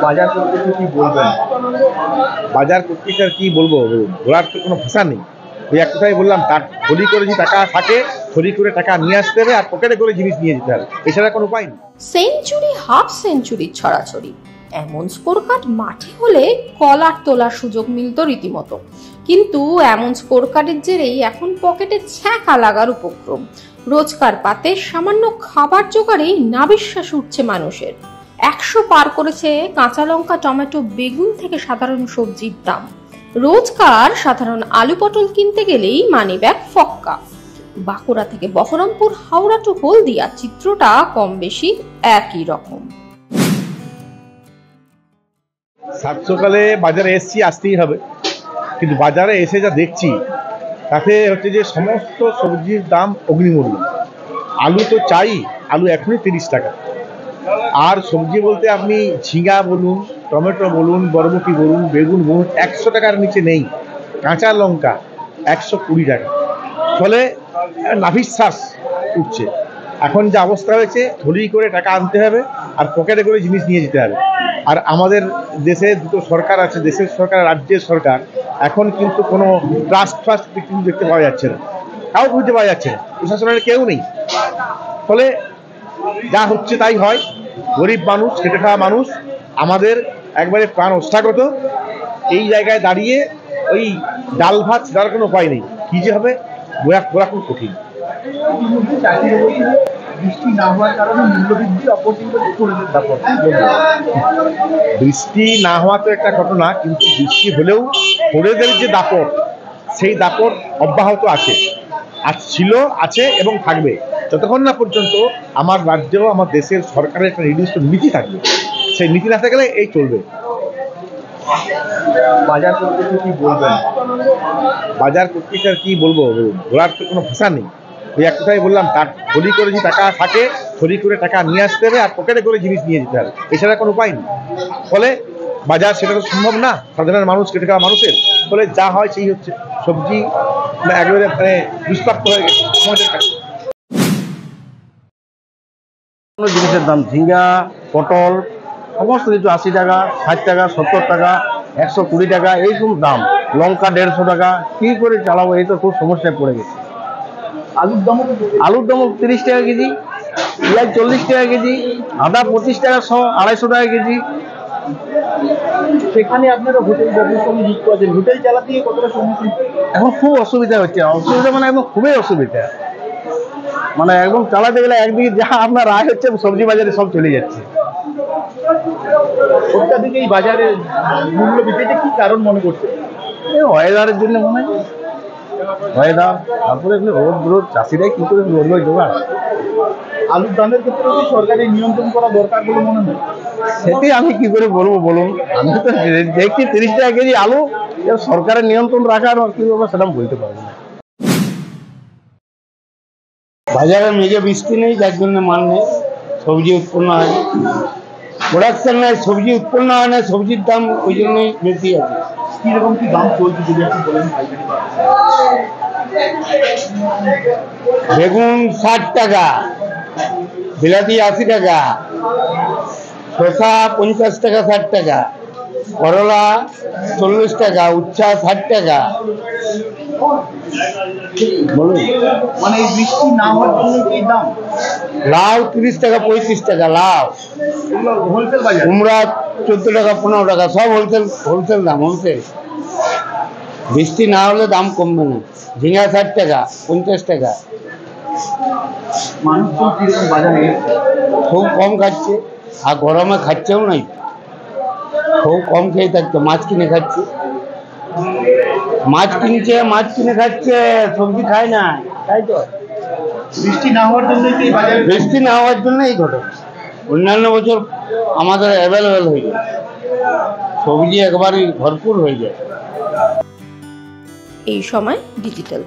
বাজার কর্তৃপক্ষ কি বলবেন? বাজার কর্তৃপক্ষের কি বলবো, বলার তো কোনো ভাষা নেই। ওই এক কথাই বললাম, থলি করে যে টাকা থাকে, থলি করে টাকা নিয়ে আসতে হবে আর পকেটে করে জিনিস নিয়ে যেতে হবে, এছাড়া কোনো উপায় নেই। সেঞ্চুরি হাফ সেঞ্চুরি ছড়াছড়ি, এমন স্কোর কার্ড মাঠে হলে কলার তোলার সুযোগ মিলত রীতিমতো। কিন্তু এমন স্কোর কার্ডের জেরেই এখন পকেটে ছ্যাঁকা লাগার উপক্রম। রোজকার পাতে সামান্য খাবার জোগাড়েই নাবিশ্বাস উঠছে মানুষের। 100 পার করেছে কাঁচা লঙ্কা, টমেটো, বেগুন থেকে সাধারণ সবজির দাম। রোজকার সাধারণ আলু পটল কিনতে গেলেই মানিব্যাগ ফক্কা। বাঁকুড়া থেকে বহরমপুর, হাওড়া টু হলদিয়া চিত্রটা কম বেশি একই রকম। সাত সকালে বাজারে এসছি, আসতেই হবে, কিন্তু বাজারে এসে যা দেখছি তাতে হচ্ছে যে সমস্ত সবজির দাম অগ্নিমূল্য। আলু তো চাই, আলু এখনই 30 টাকা। আর সবজি বলতে আপনি ঝিঙা বলুন, টমেটো বলুন, বরবটি বলুন, বেগুন বলুন, 100 টাকার নিচে নেই। কাঁচা লঙ্কা 120 টাকা। ফলে নাভিশ্বাস উঠছে। এখন যে অবস্থা হয়েছে, থলি করে টাকা আনতে হবে আর পকেটে করে জিনিস নিয়ে যেতে হবে। আর আমাদের দেশে দুটো সরকার আছে, দেশের সরকার, রাজ্যের সরকার। এখন কিন্তু কোনো ট্রাস্ট কিন্তু দেখতে পাওয়া যাচ্ছে না, তাও বুঝতে পাওয়া যাচ্ছে না, প্রশাসনের কেউ নেই। ফলে যা হচ্ছে তাই হয়। গরিব মানুষ, খেটে খাওয়া মানুষ, আমাদের একবারে প্রাণ ওষ্ঠাগত। এই জায়গায় দাঁড়িয়ে ওই ডাল ভাত দেওয়ার কোনো উপায় নেই। কী যে হবে বলা খুব কঠিন। বৃষ্টি না হওয়ার কারণে মূল্যবৃদ্ধি, বৃষ্টি না হওয়া তো একটা ঘটনা, কিন্তু বৃষ্টি হলেও খড়েদের যে দাপট, সেই দাপট অব্যাহত আছে, ছিল, আছে এবং থাকবে যতক্ষণ না পর্যন্ত আমার রাজ্য, আমার দেশের সরকারের একটা নির্দিষ্ট নীতি থাকবে। সেই নীতি না থাকলে এই চলবে। বাজার কর্তৃপক্ষ কি বলবেন? বাজার কর্তৃপক্ষের কি বলবো, বলার তো কোনো ভাষা নেই। ওই এক কথাই বললাম, থলি করে যে টাকা থাকে, থলি করে টাকা নিয়ে আসতে হবে আর পকেটে করে জিনিস নিয়ে যেতে হবে, এছাড়া কোনো উপায় নেই। ফলে বাজার সেটা তো সম্ভব না সাধারণ মানুষ, খেটে খাওয়া মানুষের। ফলে যা হয় সেই হচ্ছে। সবজি একেবারে দুষ্প্রাপ্য হয়ে গেছে আমাদের কাছে। কোনো জিনিসের দাম, ঝিঙ্গা, পটল, সমস্ত কিছু 80 টাকা, 60 টাকা, 70 টাকা, 120 টাকা, এইরকম দাম। লঙ্কা 150 টাকা। কী করে চালাবো, এই তো খুব সমস্যায় পড়ে গেছে। আলুর দাম 30 টাকা কেজি, পেঁয়াজ 40 টাকা কেজি, আদা 25 টাকা, 250 টাকা কেজি। সেখানে আপনারা হোটেল ব্যবসার সঙ্গে যুক্ত আছেন, হোটেল চালাতে গিয়ে কতটা সমস্যা? এখন খুব অসুবিধা হচ্ছে। অসুবিধা মানে একদম খুবই অসুবিধা। মানে একদম চালাতে গেলে একদিকে যা আপনার আয় হচ্ছে, সবজি বাজারে সব চলে যাচ্ছে। অত্যাধিক এই বাজারে মূল্য বৃদ্ধিতে কি কারণ মনে করছে? ওয়েদারের জন্য মনে হয়। ওয়েদার, তারপরে রোদ চাষিরাই কি করে রোদ জোগাড়। আলুর দামের ক্ষেত্রে কি সরকারি নিয়ন্ত্রণ করা দরকার বলে মনে হয়? সেটি আমি কি করে বলবো বলুন। আমি তো দেখছি 30 টাকা কেজি আলু, সরকারের নিয়ন্ত্রণ রাখার কি বলবো সেটা বলতে পারবো না। বাজারে মেঘে বৃষ্টি নেই, যার জন্য মাল নেই, সবজি উৎপন্ন হয় না, প্রোডাকশন নেই, সবজি উৎপন্ন হয় না, সবজির দাম ওই জন্যই বেশি আছে। কিরকম কি দাম চলছে যদি একটু বলেন? বেগুন 60 টাকা, বিলাতি 80 টাকা, শসা 50 টাকা, 60 টাকা, করলা 40 টাকা, উচ্ছা 60 টাকা। বলুন, মানে এই বৃষ্টি না হওয়ার জন্য কি দাম? লাউ 30 টাকা, 35 টাকা লাউ, হোলসেল বাজার। কুমড়া 14 টাকা, 15 টাকা, সব হোলসেল দাম, হোলসেল। বৃষ্টি না হলে দাম কমবে না। ঝিঙা 60 টাকা, 50 টাকা। মানুষ তো কিরকম বাজারে খুব কম খাচ্ছে, আর গরমে খাচ্ছেও নাই, খুব কম খেয়ে থাকছে। মাছ কিনে খাচ্ছে, মাছ কিনে খাচ্ছে, সবজি খায় না, তাই তো। বৃষ্টি না হওয়ার জন্য কি বাজারে? বৃষ্টি না হওয়ার জন্য এই ঘটনা। অন্যান্য বছর আমাদের অ্যাভেলেবেল হয়ে যায়, সবজি একবারই ভরপুর হয়ে যায়। এই সময় ডিজিটাল।